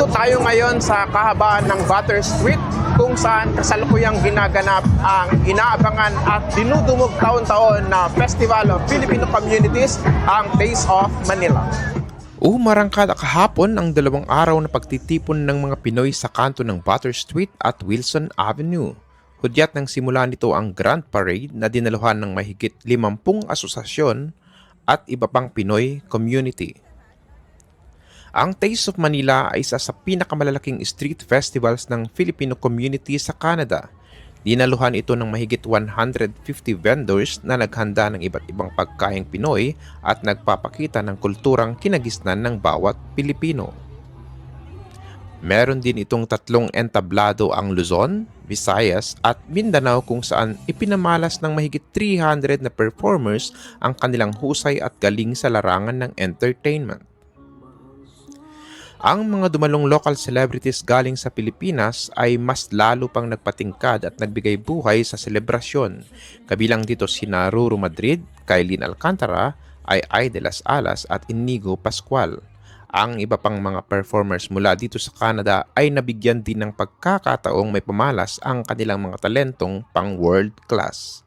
Nandito tayo ngayon sa kahabaan ng Butter Street kung saan kasalukuyang ginaganap ang inaabangan at dinudumog taon-taon na Festival of Filipino Communities, ang Taste of Manila. Umarangkada kahapon ang 2 araw na pagtitipon ng mga Pinoy sa kanto ng Butter Street at Wilson Avenue. Hudyat ng simula nito ang Grand Parade na dinaluhan ng mahigit 50 asosasyon at iba pang Pinoy community. Ang Taste of Manila ay isa sa pinakamalalaking street festivals ng Filipino community sa Canada. Dinaluhan ito ng mahigit 150 vendors na naghanda ng iba't ibang pagkaing Pinoy at nagpapakita ng kulturang kinagisnan ng bawat Pilipino. Meron din itong 3 entablado ang Luzon, Visayas at Mindanao kung saan ipinamalas ng mahigit 300 na performers ang kanilang husay at galing sa larangan ng entertainment. Ang mga dumalong local celebrities galing sa Pilipinas ay mas lalo pang nagpatingkad at nagbigay buhay sa selebrasyon. Kabilang dito sina Ruru Madrid, Kailin Alcantara, Ay de las Alas at Inigo Pascual. Ang iba pang mga performers mula dito sa Canada ay nabigyan din ng pagkakataong may pamalas ang kanilang mga talentong pang world class.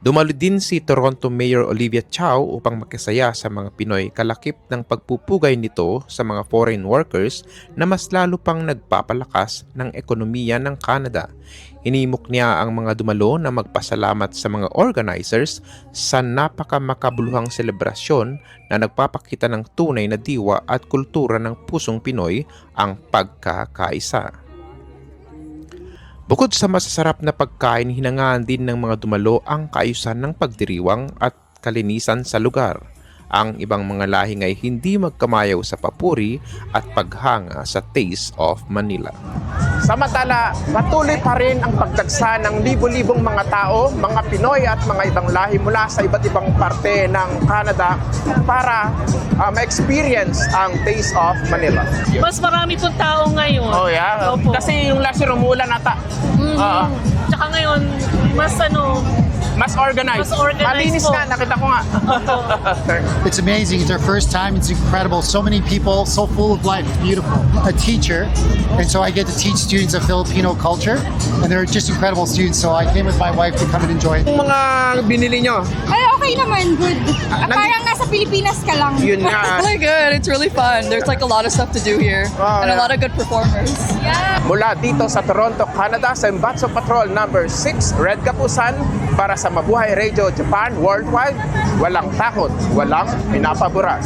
Dumalo din si Toronto Mayor Olivia Chow upang makisaya sa mga Pinoy kalakip ng pagpupugay nito sa mga foreign workers na mas lalo pang nagpapalakas ng ekonomiya ng Canada. Inimok niya ang mga dumalo na magpasalamat sa mga organizers sa napakamakabuluhang selebrasyon na nagpapakita ng tunay na diwa at kultura ng pusong Pinoy, ang pagkakaisa. Bukod sa masasarap na pagkain, hinangaan din ng mga dumalo ang kaayusan ng pagdiriwang at kalinisan sa lugar. Ang ibang mga lahing ay hindi magkamayaw sa papuri at paghanga sa Taste of Manila. Samantala, patuloy pa rin ang pagdagsa ng libo-libong mga tao, mga Pinoy at mga ibang lahi mula sa iba't ibang parte ng Canada para ma-experience ang Taste of Manila. Mas marami pong tao ngayon. Oh yeah? Opo. Kasi yung last year umulan ata. Tsaka ngayon, mas Mas organized. Malinis po. nga, nakita ko nga. It's amazing. It's our first time. It's incredible. So many people, so full of life. Beautiful. A teacher, and so I get to teach students of Filipino culture, and they're just incredible students. So I came with my wife to come and enjoy it. Yung mga binili nyo, Ay, okay naman. Good. Parang nasa Pilipinas ka lang. yun nga. Really good. It's really fun. There's like a lot of stuff to do here Oh, and yeah. a lot of good performers. Mula dito sa Toronto, Canada, sa Embatso Patrol number 6, Red Kapusan, para sa Mabuhay Radio Japan Worldwide, walang takot, walang pinapabura.